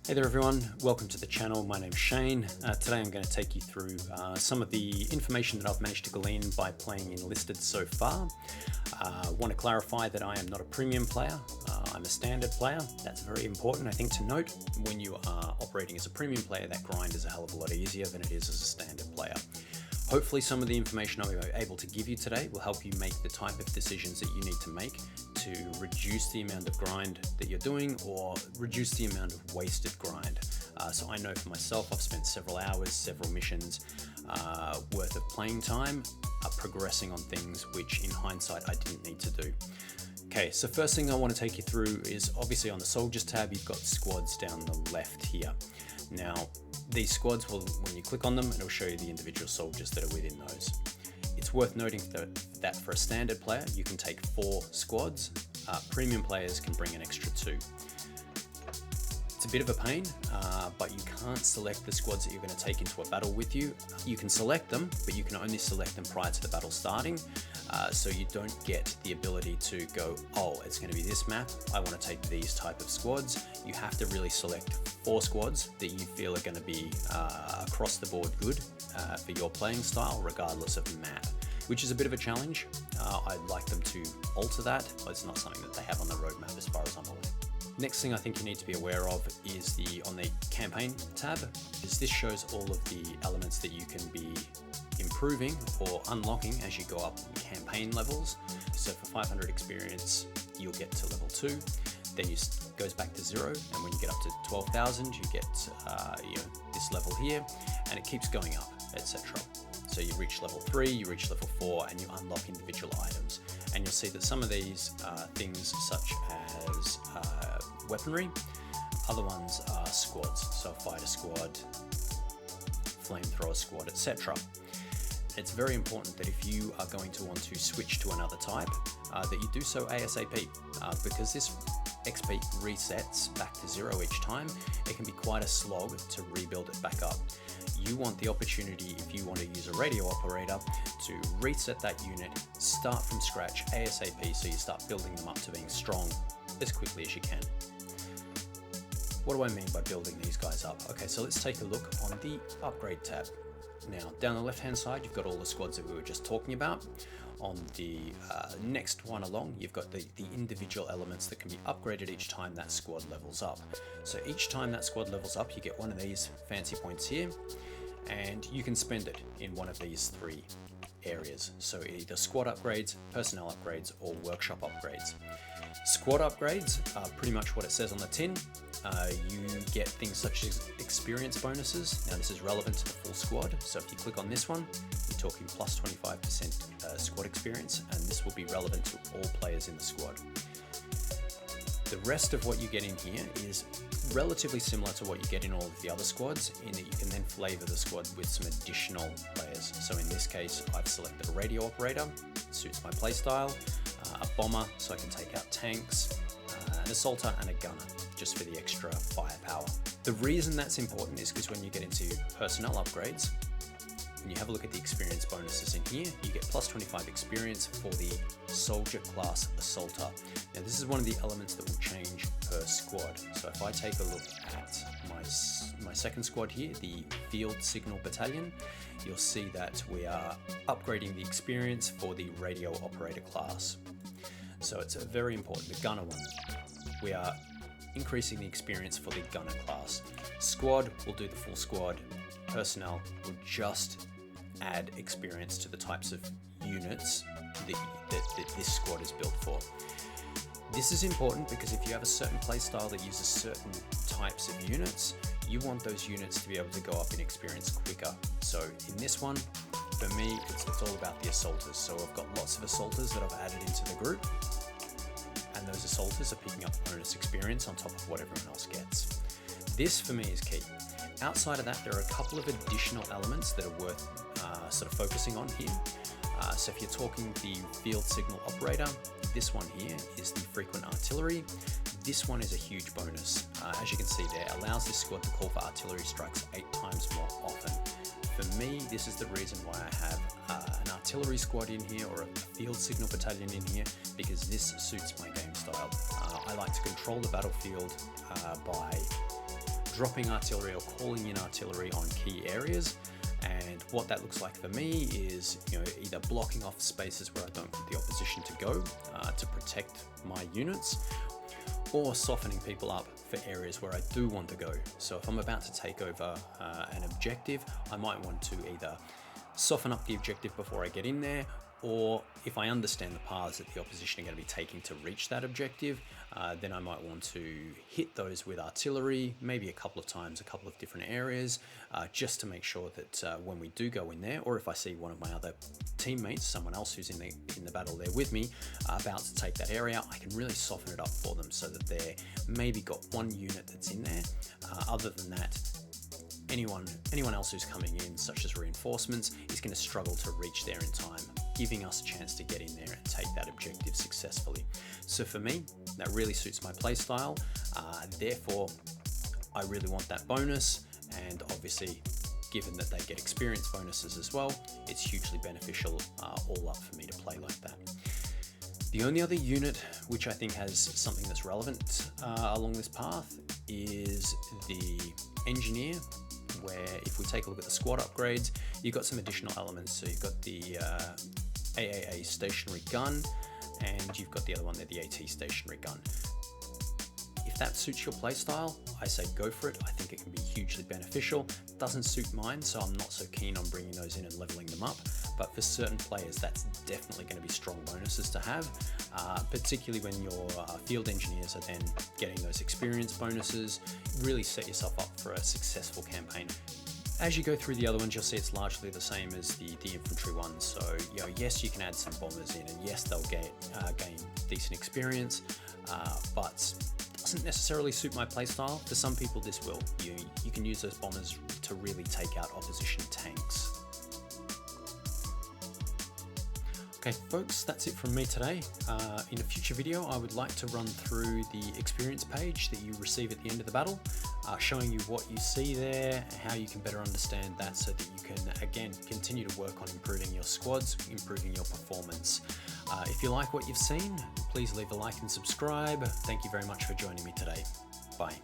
Hey there everyone, welcome to the channel. My name's Shane. Today I'm going to take you through some of the information that I've managed to glean by playing Enlisted so far. I want to clarify that I am not a premium player, I'm a standard player. That's very important, I think, to note. When you are operating as a premium player, that grind is a hell of a lot easier than it is as a standard player. Hopefully some of the information I'm able to give you today will help you make the type of decisions that you need to make to reduce the amount of grind that you're doing or reduce the amount of wasted grind. So I know for myself, I've spent several hours, several missions worth of playing time progressing on things which in hindsight I didn't need to do. Okay, so first thing I want to take you through is obviously on the Soldiers tab, you've got squads down the left here. Now, these squads will, when you click on them, it'll show you the individual soldiers that are within those. It's worth noting that for a standard player, you can take 4 squads. Premium players can bring an extra 2. It's a bit of a pain, but you can't select the squads that you're going to take into a battle with you. You can select them, but you can only select them prior to the battle starting. So you don't get the ability to go, oh, it's going to be this map, I want to take these type of squads. You have to really select 4 squads that you feel are going to be across the board good for your playing style, regardless of map, which is a bit of a challenge. I'd like them to alter that, but it's not something that they have on the roadmap as far as I'm aware. Next thing I think you need to be aware of is on the campaign tab, is this shows all of the elements that you can be improving or unlocking as you go up in campaign levels. So for 500 experience, you'll get to level 2, then it goes back to 0, and when you get up to 12,000, you get this level here, and it keeps going up, etc. So you reach level 3, you reach level 4, and you unlock individual items. And you'll see that some of these things, such as weaponry, other ones are squads, so fighter squad, flamethrower squad, etc. It's very important that if you are going to want to switch to another type, that you do so ASAP, because this XP resets back to 0 each time. It can be quite a slog to rebuild it back up. You want the opportunity, if you want to use a radio operator, to reset that unit, start from scratch ASAP, so you start building them up to being strong as quickly as you can. What do I mean by building these guys up? Okay, so let's take a look on the upgrade tab. Now, down the left-hand side, you've got all the squads that we were just talking about. On the next one along, you've got the individual elements that can be upgraded each time that squad levels up. So each time that squad levels up, you get one of these fancy points here, and you can spend it in one of these 3 areas. So either squad upgrades, personnel upgrades, or workshop upgrades. Squad upgrades are pretty much what it says on the tin. You get things such as experience bonuses. Now this is relevant to the full squad, so if you click on this one, you're talking plus 25% squad experience, and this will be relevant to all players in the squad. The rest of what you get in here is relatively similar to what you get in all of the other squads, in that you can then flavor the squad with some additional players. So in this case, I've selected a radio operator, it suits my playstyle, a bomber so I can take out tanks, an assaulter, and a gunner, just for the extra firepower. The reason that's important is because when you get into personnel upgrades, when you have a look at the experience bonuses in here, you get plus 25 experience for the soldier class assaulter. Now this is one of the elements that will change per squad. So if I take a look at my second squad here, the field signal battalion, you'll see that we are upgrading the experience for the radio operator class. So it's very important. The gunner one, we are increasing the experience for the gunner class. Squad will do the full squad. Personnel will just add experience to the types of units that this squad is built for. This is important because if you have a certain playstyle that uses certain types of units, you want those units to be able to go up in experience quicker. So in this one, for me, it's all about the assaulters. So I've got lots of assaulters that I've added into the group, and those assaulters are picking up bonus experience on top of what everyone else gets. This for me is key. Outside of that, there are a couple of additional elements that are worth sort of focusing on here. So if you're talking the field signal operator, this one here is the frequent artillery. This one is a huge bonus. As you can see there, allows this squad to call for artillery strikes 8 times more often. For me, this is the reason why I have an artillery squad in here or a field signal battalion in here, because this suits my game style. I like to control the battlefield by dropping artillery or calling in artillery on key areas. And what that looks like for me is, either blocking off spaces where I don't want the opposition to go to protect my units, or softening people up for areas where I do want to go. So if I'm about to take over an objective, I might want to either soften up the objective before I get in there, or if I understand the paths that the opposition are going to be taking to reach that objective, then I might want to hit those with artillery, maybe a couple of times, a couple of different areas, just to make sure that when we do go in there, or if I see one of my other teammates, someone else who's in the battle there with me, about to take that area, I can really soften it up for them so that they're maybe got one unit that's in there. Other than that, anyone else who's coming in, such as reinforcements, is going to struggle to reach there in time, giving us a chance to get in there and take that objective successfully. So for me, that really suits my playstyle. Therefore, I really want that bonus, and obviously, given that they get experience bonuses as well, it's hugely beneficial all up for me to play like that. The only other unit which I think has something that's relevant along this path is the engineer, where if we take a look at the squad upgrades, you've got some additional elements. So you've got the AAA stationary gun, and you've got the other one there, the AT stationary gun. If that suits your playstyle, I say go for it. I think it can be hugely beneficial. Doesn't suit mine, so I'm not so keen on bringing those in and leveling them up. But for certain players, that's definitely going to be strong bonuses to have, particularly when your field engineers are then getting those experience bonuses. Really set yourself up for a successful campaign. As you go through the other ones, you'll see it's largely the same as the infantry ones. So, yes, you can add some bombers in, and yes, they'll gain decent experience, but doesn't necessarily suit my playstyle. For some people, this will. You can use those bombers to really take out opposition tanks. Okay, folks, that's it from me today. In a future video, I would like to run through the experience page that you receive at the end of the battle, showing you what you see there, how you can better understand that so that you can, again, continue to work on improving your squads, improving your performance. If you like what you've seen, please leave a like and subscribe. Thank you very much for joining me today. Bye.